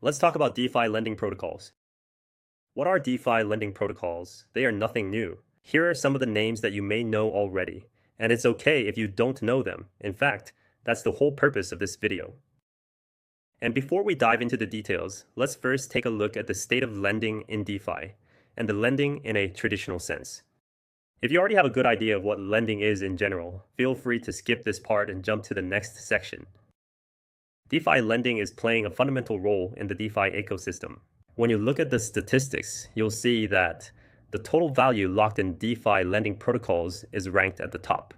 Let's talk about DeFi lending protocols. What are DeFi lending protocols? They are nothing new. Here are some of the names that you may know already, and it's okay if you don't know them. In fact, that's the whole purpose of this video. And before we dive into the details, let's first take a look at the state of lending in DeFi, and the lending in a traditional sense. If you already have a good idea of what lending is in general, feel free to skip this part and jump to the next section. DeFi lending is playing a fundamental role in the DeFi ecosystem. When you look at the statistics, you'll see that the total value locked in DeFi lending protocols is ranked at the top.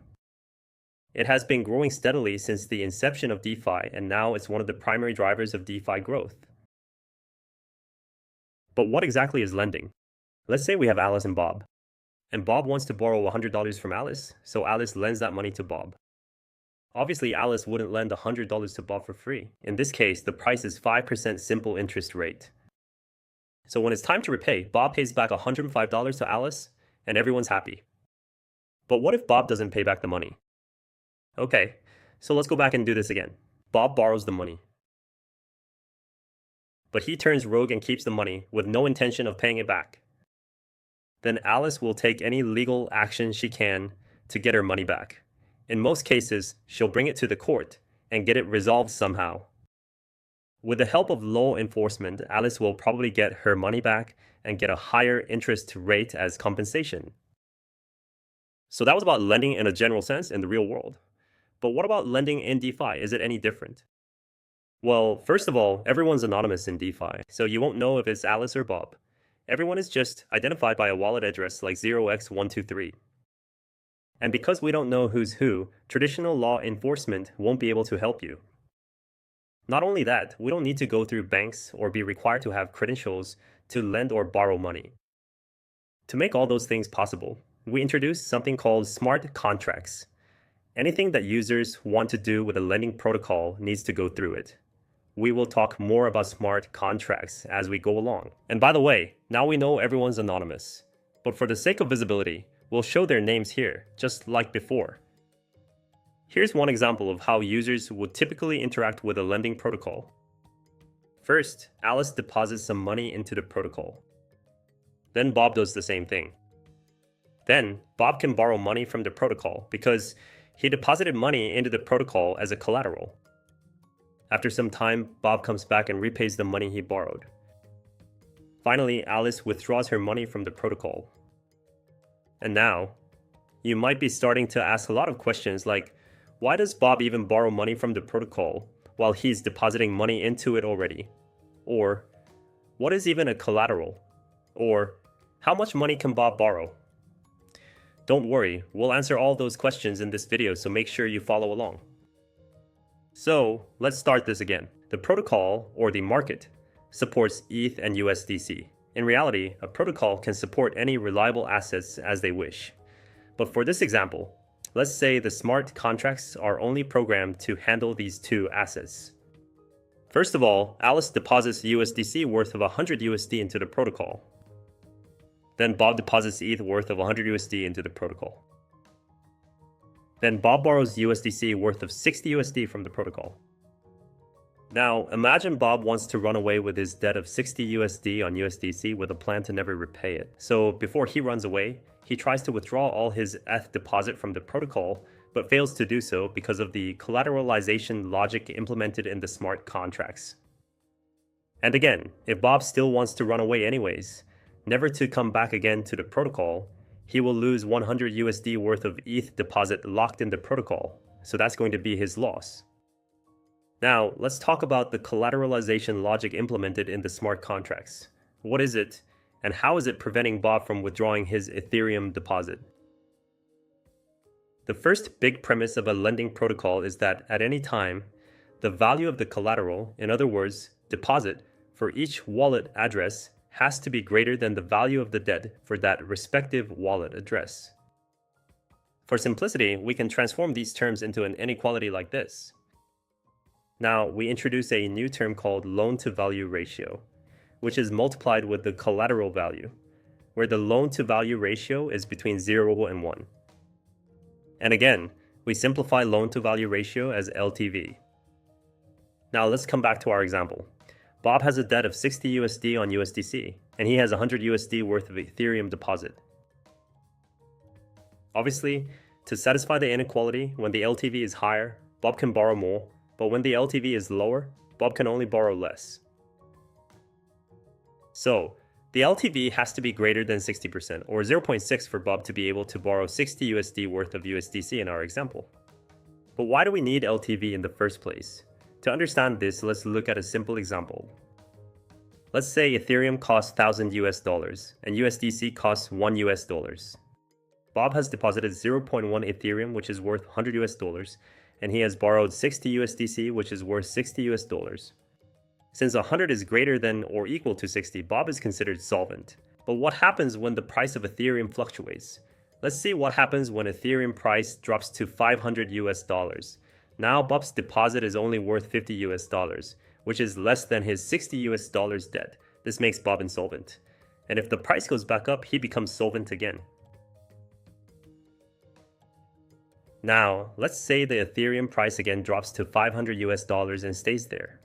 It has been growing steadily since the inception of DeFi, and now it's one of the primary drivers of DeFi growth. But what exactly is lending? Let's say we have Alice and Bob. And Bob wants to borrow $100 from Alice, so Alice lends that money to Bob. Obviously, Alice wouldn't lend $100 to Bob for free. In this case, the price is 5% simple interest rate. So when it's time to repay, Bob pays back $105 to Alice, and everyone's happy. But what if Bob doesn't pay back the money? Okay, so let's go back and do this again. Bob borrows the money. But he turns rogue and keeps the money with no intention of paying it back. Then Alice will take any legal action she can to get her money back. In most cases, she'll bring it to the court and get it resolved somehow. With the help of law enforcement, Alice will probably get her money back and get a higher interest rate as compensation. So that was about lending in a general sense in the real world. But what about lending in DeFi? Is it any different? Well, first of all, everyone's anonymous in DeFi, so you won't know if it's Alice or Bob. Everyone is just identified by a wallet address like 0x123. And because we don't know who's who, traditional law enforcement won't be able to help you. Not only that, we don't need to go through banks or be required to have credentials to lend or borrow money. To make all those things possible, we introduced something called smart contracts. Anything that users want to do with a lending protocol needs to go through it. We will talk more about smart contracts as we go along. And by the way, now we know everyone's anonymous. But for the sake of visibility, we'll show their names here, just like before. Here's one example of how users would typically interact with a lending protocol. First, Alice deposits some money into the protocol. Then Bob does the same thing. Then, Bob can borrow money from the protocol because he deposited money into the protocol as a collateral. After some time, Bob comes back and repays the money he borrowed. Finally, Alice withdraws her money from the protocol. And now, you might be starting to ask a lot of questions like, why does Bob even borrow money from the protocol while he's depositing money into it already? Or, what is even a collateral? Or, how much money can Bob borrow? Don't worry, we'll answer all those questions in this video, so make sure you follow along. So, let's start this again. The protocol, or the market, supports ETH and USDC. In reality, a protocol can support any reliable assets as they wish. But for this example, let's say the smart contracts are only programmed to handle these two assets. First of all, Alice deposits USDC worth of 100 USD into the protocol. Then Bob deposits ETH worth of 100 USD into the protocol. Then Bob borrows USDC worth of 60 USD from the protocol. Now, imagine Bob wants to run away with his debt of 60 USD on USDC with a plan to never repay it. So before he runs away, he tries to withdraw all his ETH deposit from the protocol, but fails to do so because of the collateralization logic implemented in the smart contracts. And again, if Bob still wants to run away anyways, never to come back again to the protocol, he will lose 100 USD worth of ETH deposit locked in the protocol, so that's going to be his loss. Now, let's talk about the collateralization logic implemented in the smart contracts. What is it, and how is it preventing Bob from withdrawing his Ethereum deposit? The first big premise of a lending protocol is that at any time, the value of the collateral, in other words, deposit, for each wallet address has to be greater than the value of the debt for that respective wallet address. For simplicity, we can transform these terms into an inequality like this. Now, we introduce a new term called loan-to-value ratio, which is multiplied with the collateral value, where the loan-to-value ratio is between 0 and 1. And again, we simplify loan-to-value ratio as LTV. Now let's come back to our example. Bob has a debt of 60 USD on USDC, and he has 100 USD worth of Ethereum deposit. Obviously, to satisfy the inequality, when the LTV is higher, Bob can borrow more, but when the LTV is lower, Bob can only borrow less. So, the LTV has to be greater than 60%, or 0.6 for Bob to be able to borrow 60 USD worth of USDC in our example. But why do we need LTV in the first place? To understand this, let's look at a simple example. Let's say Ethereum costs 1,000 US dollars and USDC costs 1 US dollars. Bob has deposited 0.1 Ethereum, which is worth 100 US dollars, and he has borrowed 60 USDC, which is worth 60 US dollars. Since 100 is greater than or equal to 60, Bob is considered solvent. But what happens when the price of Ethereum fluctuates? Let's see what happens when Ethereum price drops to 500 US dollars. Now Bob's deposit is only worth 50 US dollars, which is less than his 60 US dollars debt. This makes Bob insolvent. And if the price goes back up, he becomes solvent again. Now, let's say the Ethereum price again drops to 500 US dollars and stays there.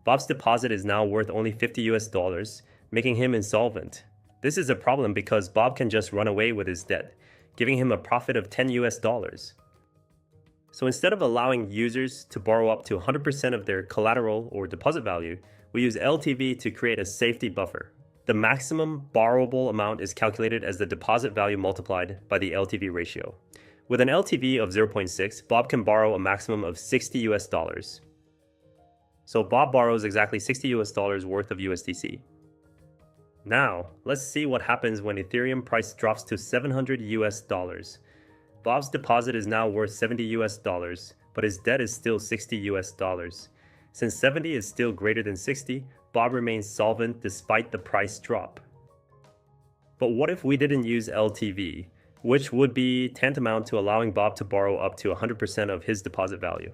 Bob's deposit is now worth only 50 US dollars, making him insolvent. This is a problem because Bob can just run away with his debt, giving him a profit of 10 US dollars. So instead of allowing users to borrow up to 100% of their collateral or deposit value, we use LTV to create a safety buffer. The maximum borrowable amount is calculated as the deposit value multiplied by the LTV ratio. With an LTV of 0.6, Bob can borrow a maximum of 60 US dollars. So Bob borrows exactly 60 US dollars worth of USDC. Now, let's see what happens when Ethereum price drops to 700 US dollars. Bob's deposit is now worth 70 US dollars, but his debt is still 60 US dollars. Since 70 is still greater than 60, Bob remains solvent despite the price drop. But what if we didn't use LTV, which would be tantamount to allowing Bob to borrow up to 100% of his deposit value?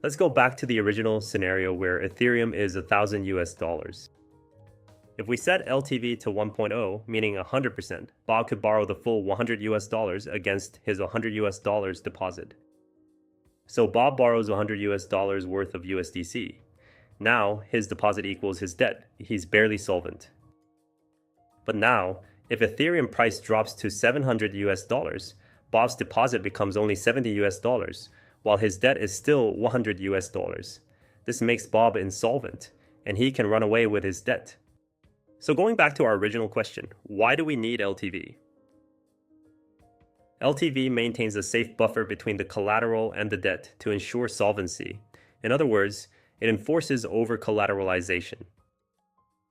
Let's go back to the original scenario where Ethereum is 1,000 US dollars. If we set LTV to 1.0, meaning 100%, Bob could borrow the full 100 US dollars against his 100 US dollars deposit. So Bob borrows 100 US dollars worth of USDC. Now his deposit equals his debt. He's barely solvent. But now, if Ethereum price drops to 700 US dollars, Bob's deposit becomes only 70 US dollars, while his debt is still 100 US dollars. This makes Bob insolvent, and he can run away with his debt. So going back to our original question, why do we need LTV? LTV maintains a safe buffer between the collateral and the debt to ensure solvency. In other words, it enforces over-collateralization.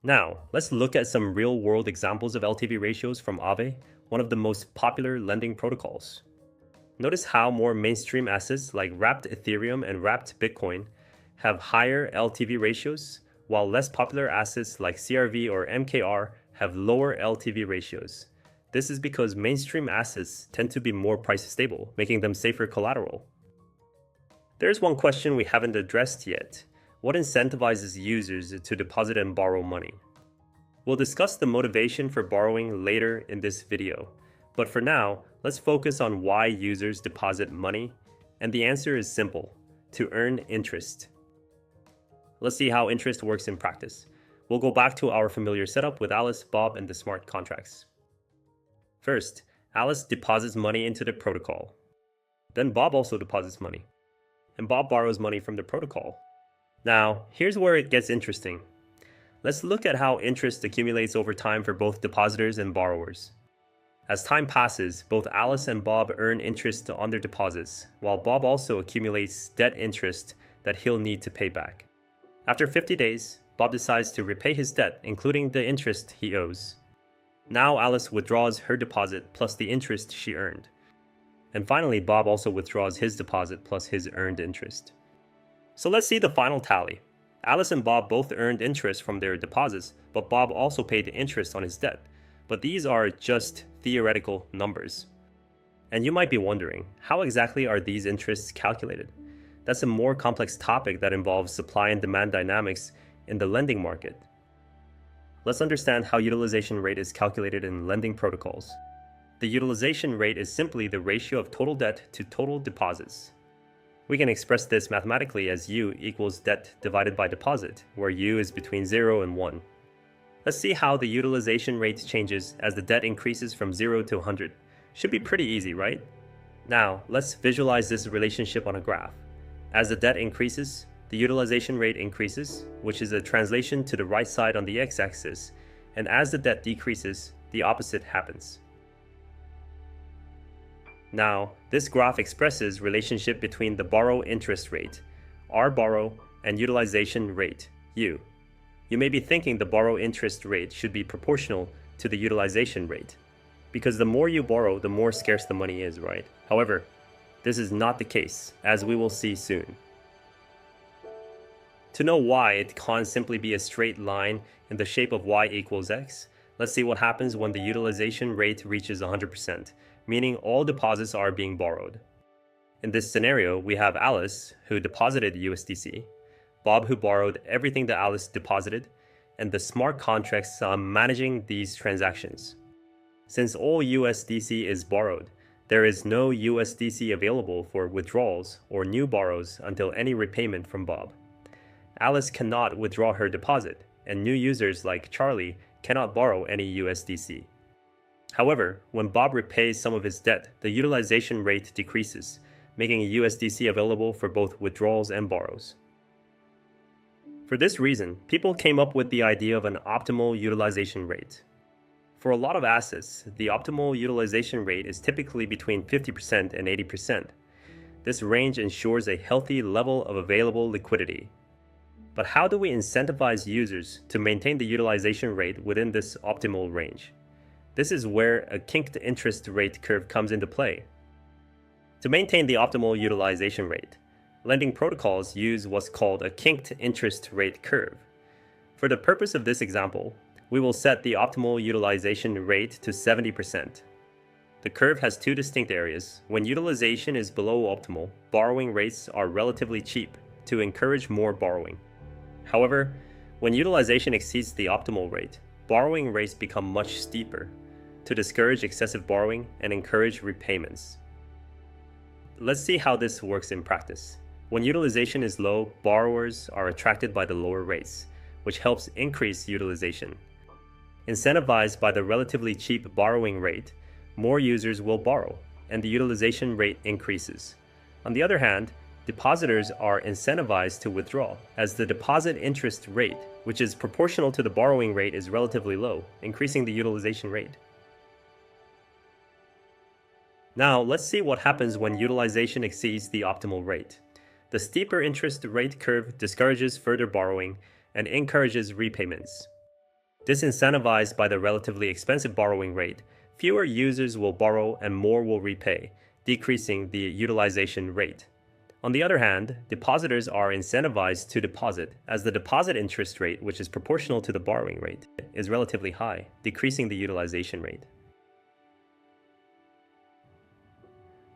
Now, let's look at some real-world examples of LTV ratios from Aave, one of the most popular lending protocols. Notice how more mainstream assets like wrapped Ethereum and wrapped Bitcoin have higher LTV ratios, while less popular assets like CRV or MKR have lower LTV ratios. This is because mainstream assets tend to be more price stable, making them safer collateral. There's one question we haven't addressed yet. What incentivizes users to deposit and borrow money? We'll discuss the motivation for borrowing later in this video, but for now, let's focus on why users deposit money, and the answer is simple: to earn interest. Let's see how interest works in practice. We'll go back to our familiar setup with Alice, Bob, and the smart contracts. First, Alice deposits money into the protocol. Then Bob also deposits money. And Bob borrows money from the protocol. Now, here's where it gets interesting. Let's look at how interest accumulates over time for both depositors and borrowers. As time passes, both Alice and Bob earn interest on their deposits, while Bob also accumulates debt interest that he'll need to pay back. After 50 days, Bob decides to repay his debt, including the interest he owes. Now Alice withdraws her deposit plus the interest she earned. And finally, Bob also withdraws his deposit plus his earned interest. So let's see the final tally. Alice and Bob both earned interest from their deposits, but Bob also paid interest on his debt. But these are just theoretical numbers. And you might be wondering, how exactly are these interests calculated? That's a more complex topic that involves supply and demand dynamics in the lending market. Let's understand how utilization rate is calculated in lending protocols. The utilization rate is simply the ratio of total debt to total deposits. We can express this mathematically as U equals debt divided by deposit, where U is between 0 and 1. Let's see how the utilization rate changes as the debt increases from 0 to 100. Should be pretty easy, right? Now, let's visualize this relationship on a graph. As the debt increases, the utilization rate increases, which is a translation to the right side on the x-axis, and as the debt decreases, the opposite happens. Now, this graph expresses relationship between the borrow interest rate, R borrow, and utilization rate, U. You may be thinking the borrow interest rate should be proportional to the utilization rate, because the more you borrow, the more scarce the money is, right? However, this is not the case, as we will see soon. To know why it can't simply be a straight line in the shape of y equals x, let's see what happens when the utilization rate reaches 100%, meaning all deposits are being borrowed. In this scenario, we have Alice, who deposited USDC, Bob, who borrowed everything that Alice deposited, and the smart contracts managing these transactions. Since all USDC is borrowed, there is no USDC available for withdrawals or new borrows until any repayment from Bob. Alice cannot withdraw her deposit, and new users like Charlie cannot borrow any USDC. However, when Bob repays some of his debt, the utilization rate decreases, making USDC available for both withdrawals and borrows. For this reason, people came up with the idea of an optimal utilization rate. For a lot of assets, the optimal utilization rate is typically between 50% and 80%. This range ensures a healthy level of available liquidity. But how do we incentivize users to maintain the utilization rate within this optimal range? This is where a kinked interest rate curve comes into play. To maintain the optimal utilization rate, lending protocols use what's called a kinked interest rate curve. For the purpose of this example, we will set the optimal utilization rate to 70%. The curve has two distinct areas. When utilization is below optimal, borrowing rates are relatively cheap to encourage more borrowing. However, when utilization exceeds the optimal rate, borrowing rates become much steeper to discourage excessive borrowing and encourage repayments. Let's see how this works in practice. When utilization is low, borrowers are attracted by the lower rates, which helps increase utilization. Incentivized by the relatively cheap borrowing rate, more users will borrow, and the utilization rate increases. On the other hand, depositors are incentivized to withdraw, as the deposit interest rate, which is proportional to the borrowing rate, is relatively low, increasing the utilization rate. Now, let's see what happens when utilization exceeds the optimal rate. The steeper interest rate curve discourages further borrowing and encourages repayments. Disincentivized by the relatively expensive borrowing rate, fewer users will borrow and more will repay, decreasing the utilization rate. On the other hand, depositors are incentivized to deposit, as the deposit interest rate, which is proportional to the borrowing rate, is relatively high, decreasing the utilization rate.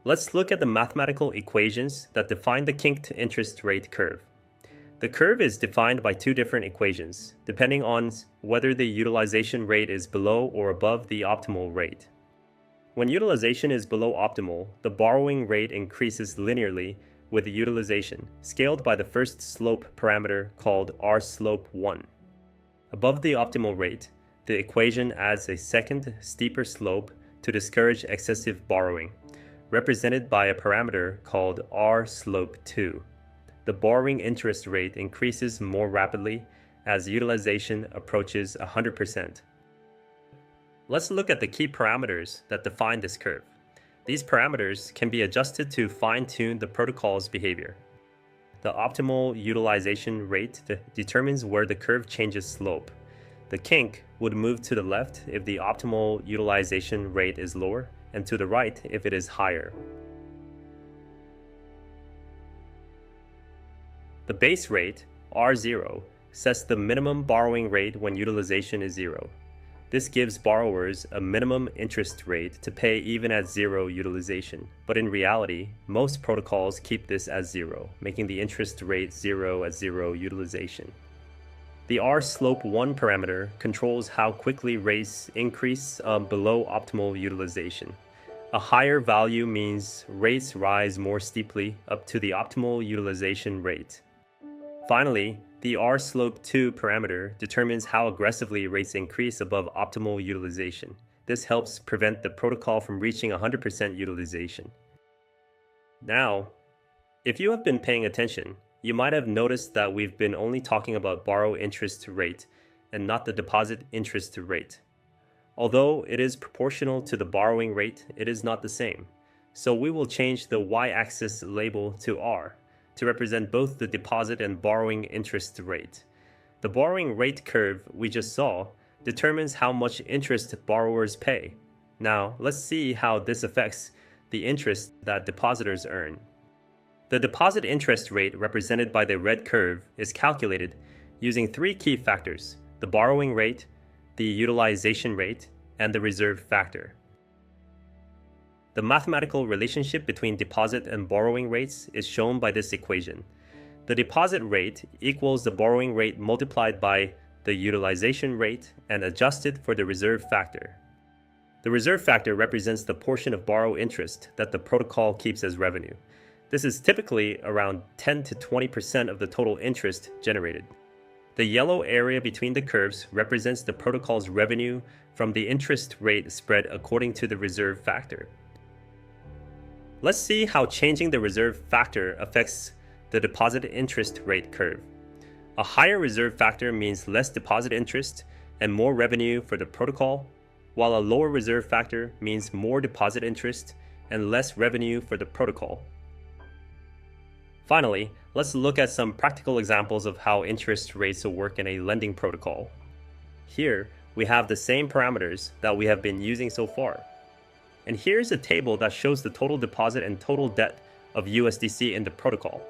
Let's look at the mathematical equations that define the kinked interest rate curve. The curve is defined by two different equations, depending on whether the utilization rate is below or above the optimal rate. When utilization is below optimal, the borrowing rate increases linearly with the utilization, scaled by the first slope parameter called R-slope1. Above the optimal rate, the equation adds a second, steeper slope to discourage excessive borrowing, represented by a parameter called R-slope2. The borrowing interest rate increases more rapidly as utilization approaches 100%. Let's look at the key parameters that define this curve. These parameters can be adjusted to fine-tune the protocol's behavior. The optimal utilization rate determines where the curve changes slope. The kink would move to the left if the optimal utilization rate is lower, and to the right if it is higher. The base rate, R0, sets the minimum borrowing rate when utilization is 0. This gives borrowers a minimum interest rate to pay even at 0 utilization, but in reality, most protocols keep this as 0, making the interest rate 0 at 0 utilization. The R-slope1 parameter controls how quickly rates increase below optimal utilization. A higher value means rates rise more steeply up to the optimal utilization rate. Finally, the R-slope2 parameter determines how aggressively rates increase above optimal utilization. This helps prevent the protocol from reaching 100% utilization. Now, if you have been paying attention, you might have noticed that we've been only talking about borrow interest rate and not the deposit interest rate. Although it is proportional to the borrowing rate, it is not the same. So we will change the y-axis label to R to represent both the deposit and borrowing interest rate. The borrowing rate curve we just saw determines how much interest borrowers pay. Now, let's see how this affects the interest that depositors earn. The deposit interest rate represented by the red curve is calculated using three key factors: the borrowing rate, the utilization rate, and the reserve factor. The mathematical relationship between deposit and borrowing rates is shown by this equation. The deposit rate equals the borrowing rate multiplied by the utilization rate and adjusted for the reserve factor. The reserve factor represents the portion of borrow interest that the protocol keeps as revenue. This is typically around 10 to 20% of the total interest generated. The yellow area between the curves represents the protocol's revenue from the interest rate spread according to the reserve factor. Let's see how changing the reserve factor affects the deposit interest rate curve. A higher reserve factor means less deposit interest and more revenue for the protocol, while a lower reserve factor means more deposit interest and less revenue for the protocol. Finally, let's look at some practical examples of how interest rates will work in a lending protocol. Here, we have the same parameters that we have been using so far. And here's a table that shows the total deposit and total debt of USDC in the protocol.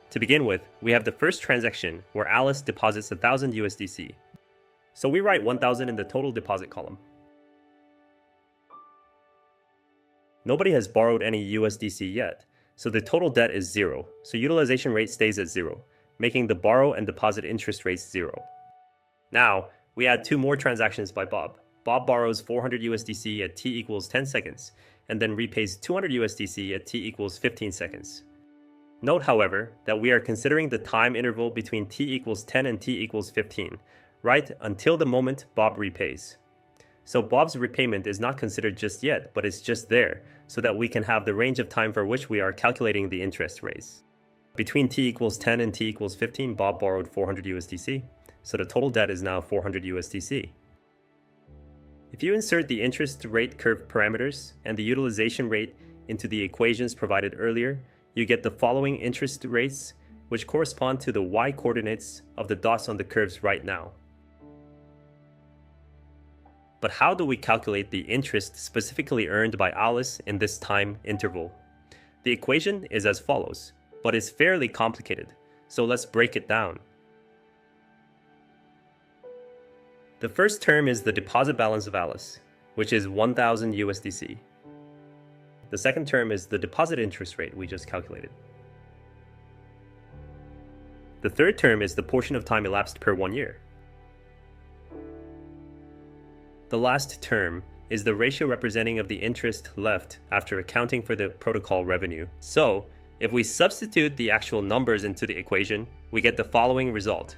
To begin with, we have the first transaction where Alice deposits 1,000 USDC. So we write 1,000 in the total deposit column. Nobody has borrowed any USDC yet, so the total debt is 0, so utilization rate stays at 0, making the borrow and deposit interest rates 0. Now, we add two more transactions by Bob. Bob borrows 400 USDC at t equals 10 seconds, and then repays 200 USDC at t equals 15 seconds. Note, however, that we are considering the time interval between t equals 10 and t equals 15, right until the moment Bob repays. So Bob's repayment is not considered just yet, but it's just there, so that we can have the range of time for which we are calculating the interest rates. Between t equals 10 and t equals 15, Bob borrowed 400 USDC, so the total debt is now 400 USDC. If you insert the interest rate curve parameters and the utilization rate into the equations provided earlier, you get the following interest rates, which correspond to the y-coordinates of the dots on the curves right now. But how do we calculate the interest specifically earned by Alice in this time interval? The equation is as follows, but it's fairly complicated, so let's break it down. The first term is the deposit balance of Alice, which is 1,000 USDC. The second term is the deposit interest rate we just calculated. The third term is the portion of time elapsed per 1 year. The last term is the ratio representing of the interest left after accounting for the protocol revenue. So, if we substitute the actual numbers into the equation, we get the following result.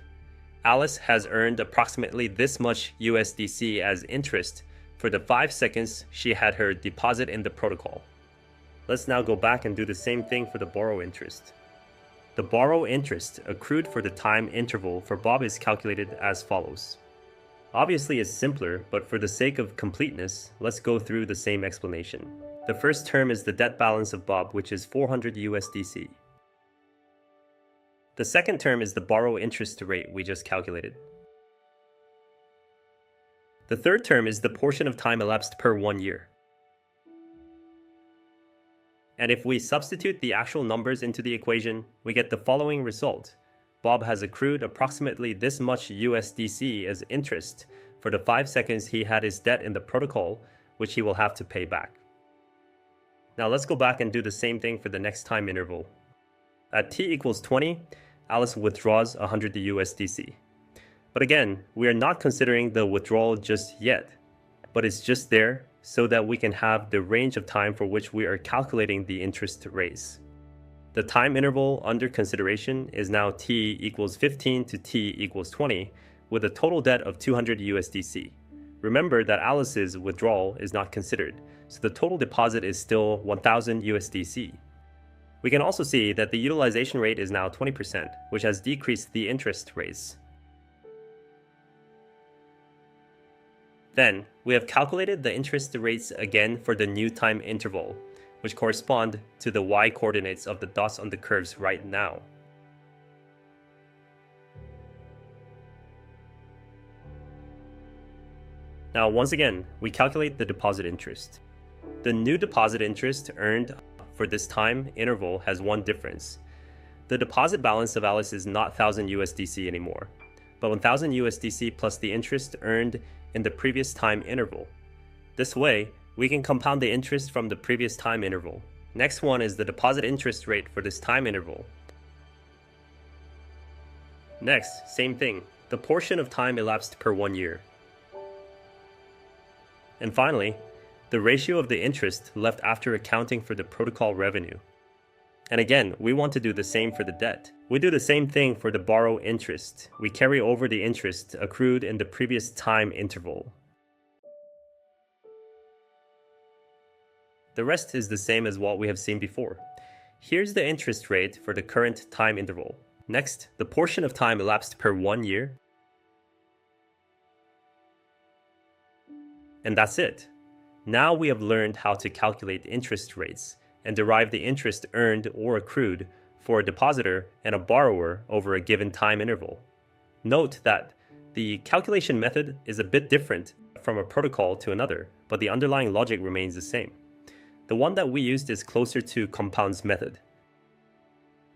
Alice has earned approximately this much USDC as interest for the 5 seconds she had her deposit in the protocol. Let's now go back and do the same thing for the borrow interest. The borrow interest accrued for the time interval for Bob is calculated as follows. Obviously it's simpler, but for the sake of completeness, let's go through the same explanation. The first term is the debt balance of Bob, which is 400 USDC. The second term is the borrow interest rate we just calculated. The third term is the portion of time elapsed per 1 year. And if we substitute the actual numbers into the equation, we get the following result. Bob has accrued approximately this much USDC as interest for the 5 seconds he had his debt in the protocol, which he will have to pay back. Now let's go back and do the same thing for the next time interval. At t equals 20, Alice withdraws 100 USDC. But again, we are not considering the withdrawal just yet, but it's just there, so that we can have the range of time for which we are calculating the interest rates. The time interval under consideration is now t equals 15 to t equals 20, with a total debt of 200 USDC. Remember that Alice's withdrawal is not considered, so the total deposit is still 1000 USDC. We can also see that the utilization rate is now 20%, which has decreased the interest rates. Then, we have calculated the interest rates again for the new time interval, which correspond to the y-coordinates of the dots on the curves right now. Now, once again, we calculate the deposit interest. The new deposit interest earned for this time interval has one difference. The deposit balance of Alice is not 1000 USDC anymore, but 1000 USDC plus the interest earned in the previous time interval. This way, we can compound the interest from the previous time interval. Next one is the deposit interest rate for this time interval. Next, same thing, the portion of time elapsed per 1 year. And finally, the ratio of the interest left after accounting for the protocol revenue. And again, we want to do the same for the debt. We do the same thing for the borrow interest. We carry over the interest accrued in the previous time interval. The rest is the same as what we have seen before. Here's the interest rate for the current time interval. Next, the portion of time elapsed per 1 year. And that's it. Now we have learned how to calculate interest rates and derive the interest earned or accrued for a depositor and a borrower over a given time interval. Note that the calculation method is a bit different from a protocol to another, but the underlying logic remains the same. The one that we used is closer to compound's method.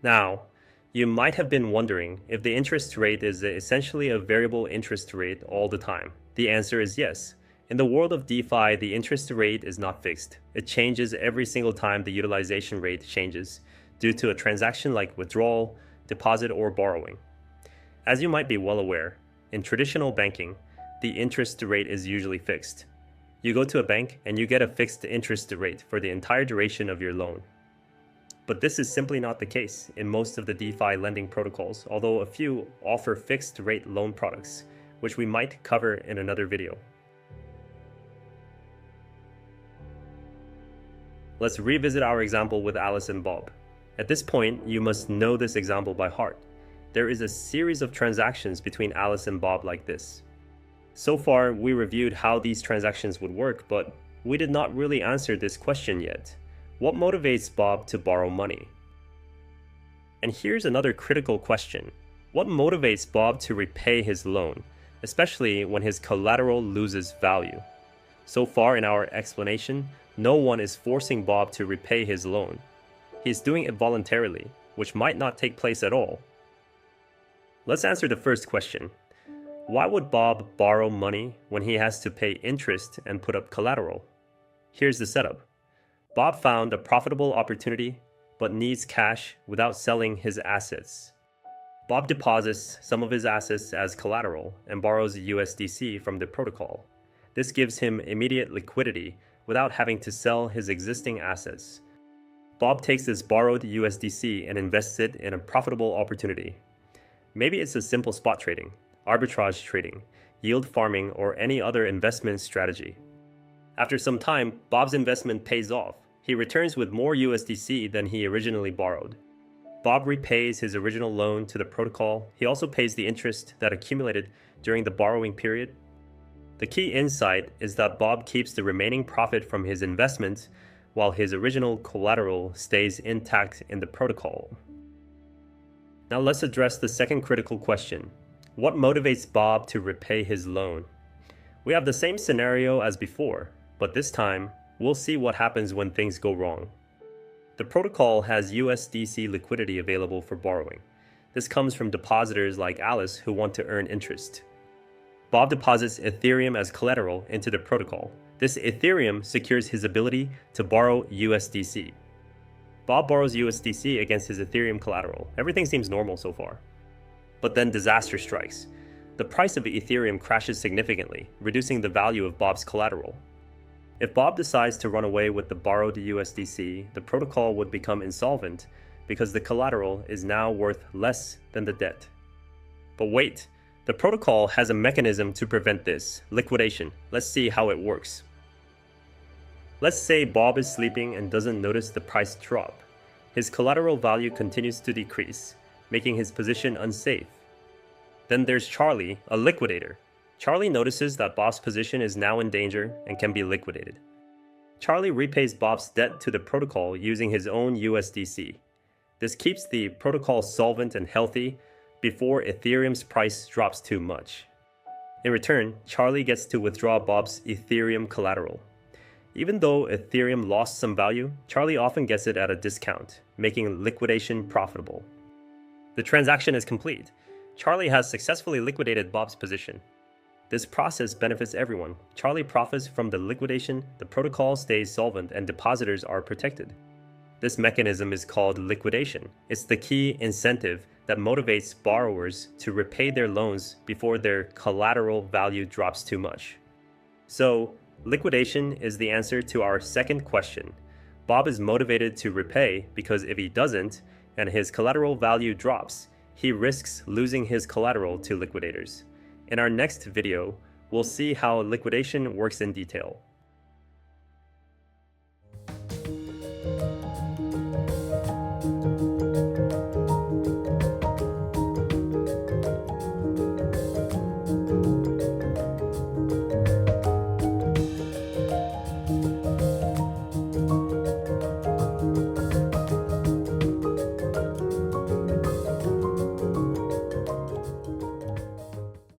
Now, you might have been wondering if the interest rate is essentially a variable interest rate all the time. The answer is yes. In the world of DeFi, the interest rate is not fixed. It changes every single time the utilization rate changes due to a transaction like withdrawal, deposit, or borrowing. As you might be well aware, in traditional banking, the interest rate is usually fixed. You go to a bank and you get a fixed interest rate for the entire duration of your loan. But this is simply not the case in most of the DeFi lending protocols, although a few offer fixed rate loan products, which we might cover in another video. Let's revisit our example with Alice and Bob. At this point, you must know this example by heart. There is a series of transactions between Alice and Bob like this. So far, we reviewed how these transactions would work, but we did not really answer this question yet. What motivates Bob to borrow money? And here's another critical question. What motivates Bob to repay his loan, especially when his collateral loses value? So far in our explanation, no one is forcing Bob to repay his loan. He is doing it voluntarily, which might not take place at all. Let's answer the first question. Why would Bob borrow money when he has to pay interest and put up collateral? Here's the setup. Bob found a profitable opportunity, but needs cash without selling his assets. Bob deposits some of his assets as collateral and borrows USDC from the protocol. This gives him immediate liquidity without having to sell his existing assets. Bob takes this borrowed USDC and invests it in a profitable opportunity. Maybe it's a simple spot trading, arbitrage trading, yield farming, or any other investment strategy. After some time, Bob's investment pays off. He returns with more USDC than he originally borrowed. Bob repays his original loan to the protocol. He also pays the interest that accumulated during the borrowing period. The key insight is that Bob keeps the remaining profit from his investment while his original collateral stays intact in the protocol. Now let's address the second critical question. What motivates Bob to repay his loan? We have the same scenario as before, but this time, we'll see what happens when things go wrong. The protocol has USDC liquidity available for borrowing. This comes from depositors like Alice who want to earn interest. Bob deposits Ethereum as collateral into the protocol. This Ethereum secures his ability to borrow USDC. Bob borrows USDC against his Ethereum collateral. Everything seems normal so far. But then disaster strikes. The price of Ethereum crashes significantly, reducing the value of Bob's collateral. If Bob decides to run away with the borrowed USDC, the protocol would become insolvent because the collateral is now worth less than the debt. But wait, the protocol has a mechanism to prevent this: liquidation. Let's see how it works. Let's say Bob is sleeping and doesn't notice the price drop. His collateral value continues to decrease, making his position unsafe. Then there's Charlie, a liquidator. Charlie notices that Bob's position is now in danger and can be liquidated. Charlie repays Bob's debt to the protocol using his own USDC. This keeps the protocol solvent and healthy before Ethereum's price drops too much. In return, Charlie gets to withdraw Bob's Ethereum collateral. Even though Ethereum lost some value, Charlie often gets it at a discount, making liquidation profitable. The transaction is complete. Charlie has successfully liquidated Bob's position. This process benefits everyone. Charlie profits from the liquidation, the protocol stays solvent, and depositors are protected. This mechanism is called liquidation. It's the key incentive that motivates borrowers to repay their loans before their collateral value drops too much. So, liquidation is the answer to our second question. Bob is motivated to repay because if he doesn't, and his collateral value drops, he risks losing his collateral to liquidators. In our next video, we'll see how liquidation works in detail.